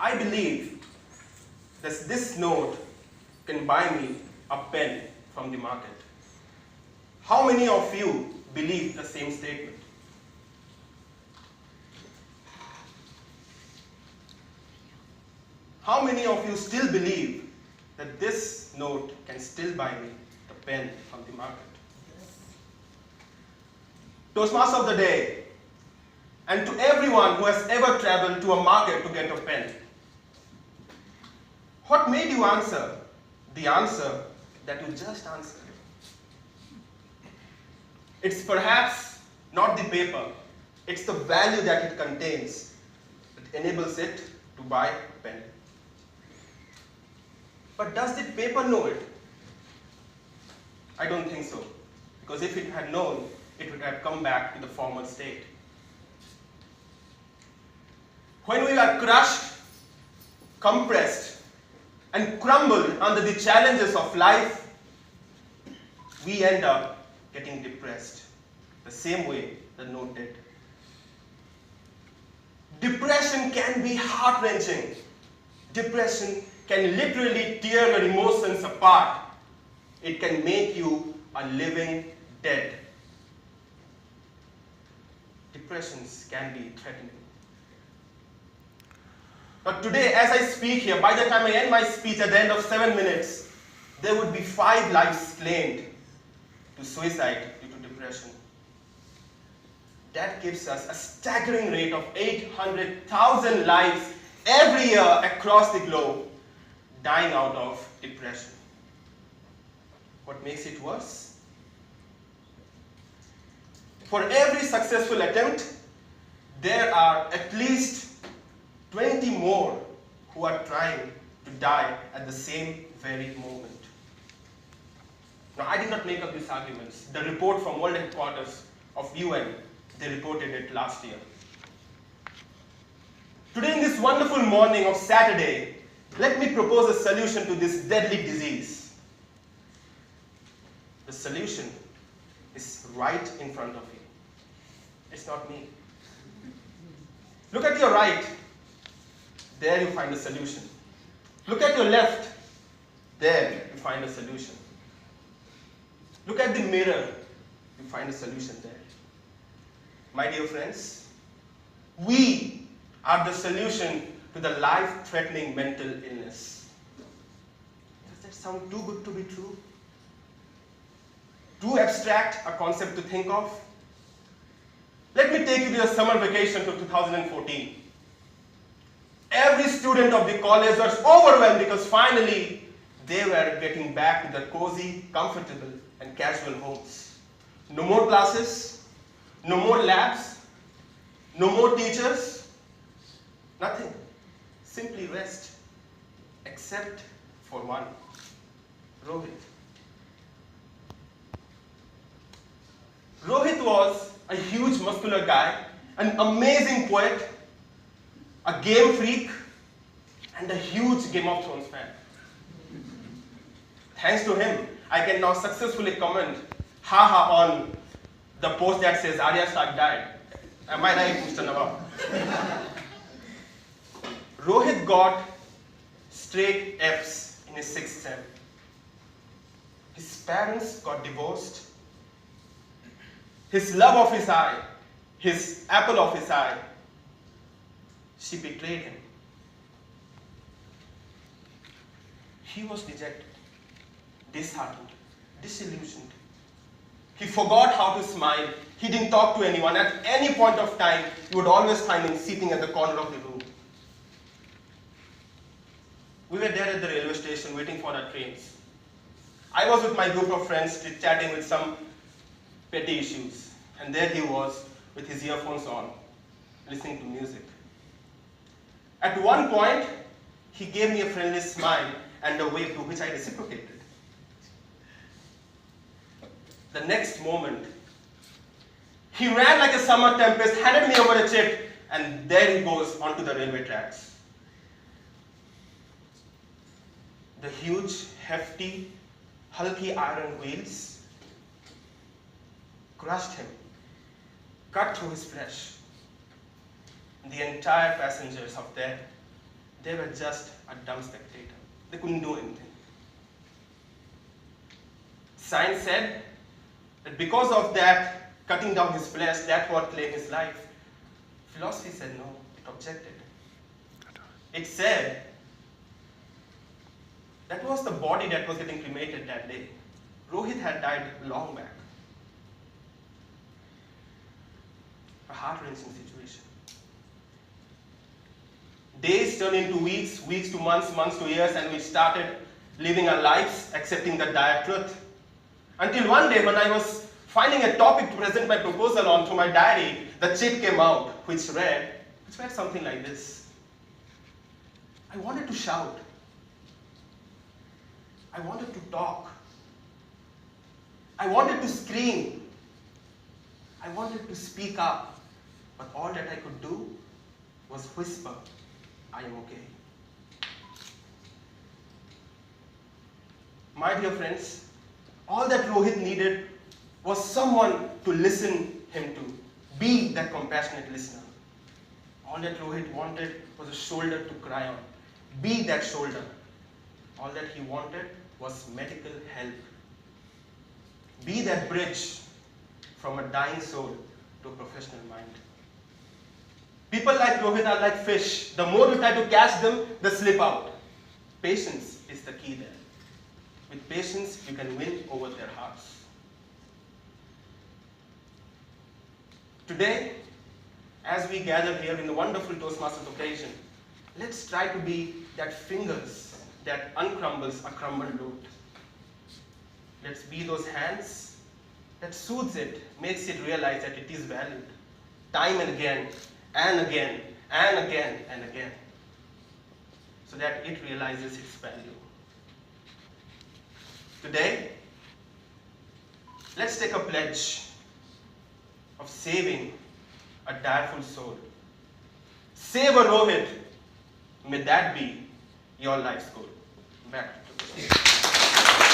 I believe that this note can buy me a pen from the market. How many of you believe the same statement? How many of you still believe that this note can still buy me the pen from the market? Toastmaster of the day, and to everyone who has ever traveled to a market to get a pen, what made you answer the answer that you just answered? It's perhaps not the paper, it's the value that it contains that enables it to buy a pen. But does the paper know it? I don't think so, because if it had known, it would have come back to the former state. When we are crushed, compressed, and crumbled under the challenges of life, we end up getting depressed, the same way the note did. Depression can be heart-wrenching. Depression can literally tear your emotions apart. It can make you a living dead. Depressions can be threatening. But today, as I speak here, by the time I end my speech at the end of 7 minutes, there would be 5 lives claimed to suicide due to depression. That gives us a staggering rate of 800,000 lives every year across the globe dying out of depression. What makes it worse? For every successful attempt, there are at least 20 more who are trying to die at the same very moment. Now, I did not make up these arguments. The report from World Headquarters of UN, they reported it last year. Today, in this wonderful morning of Saturday, let me propose a solution to this deadly disease. The solution is right in front of you. It's not me. Look at your right. There you find a solution. Look at your left. There you find a solution. Look at the mirror. You find a solution there. My dear friends, we are the solution to the life-threatening mental illness. Does that sound too good to be true? Too abstract a concept to think of? Let me take you to the summer vacation to 2014. Every student of the college was overwhelmed because finally they were getting back to their cozy, comfortable, and casual homes. No more classes, no more labs, no more teachers, nothing. Simply rest, except for one, Rohit. Rohit was a huge muscular guy, an amazing poet, a game freak, and a huge Game of Thrones fan. Thanks to him, I can now successfully comment haha on the post that says Arya Stark died. Am I right, Mr. Nawab? Rohit got straight F's in his 6th sem. His parents got divorced. His love of his eye, his apple of his eye, she betrayed him. He was dejected, disheartened, disillusioned. He forgot how to smile. He didn't talk to anyone. At any point of time, you would always find him sitting at the corner of the room. We were there at the railway station waiting for our trains. I was with my group of friends chatting with some petty issues. And there he was with his earphones on, listening to music. At one point, he gave me a friendly smile and a wave to which I reciprocated. The next moment, he ran like a summer tempest, handed me over a chip, and there he goes onto the railway tracks. The huge, hefty, hulky iron wheels crushed him, cut through his flesh. The entire passengers of that They were just a dumb spectator. They couldn't do anything. Science said that because of that, cutting down his flesh, that's what claimed his life. Philosophy said no, it objected. It said that was the body that was getting cremated that day. Rohit had died long back. A heart-wrenching situation. Days turned into weeks, weeks to months, months to years, and we started living our lives accepting the dire truth. Until one day when I was finding a topic to present my proposal on to my diary, the chit came out, which read something like this. I wanted to shout. I wanted to talk. I wanted to scream. I wanted to speak up. But all that I could do was whisper, I am okay. My dear friends, all that Rohit needed was someone to listen him to. Be that compassionate listener. All that Rohit wanted was a shoulder to cry on. Be that shoulder. All that he wanted was medical help. Be that bridge from a dying soul to a professional mind. People like Rohit are like fish. The more you try to catch them, they slip out. Patience is the key there. With patience, you can win over their hearts. Today, as we gather here in the wonderful Toastmasters occasion, let's try to be that fingers that uncrumbles a crumbled loot. Let's be those hands that soothes it, makes it realize that it is valued, time and again, and again, and again, and again, so that it realizes its value. Today, let's take a pledge of saving a direful soul. Save a Rohit. May that be your life's goal. Back to the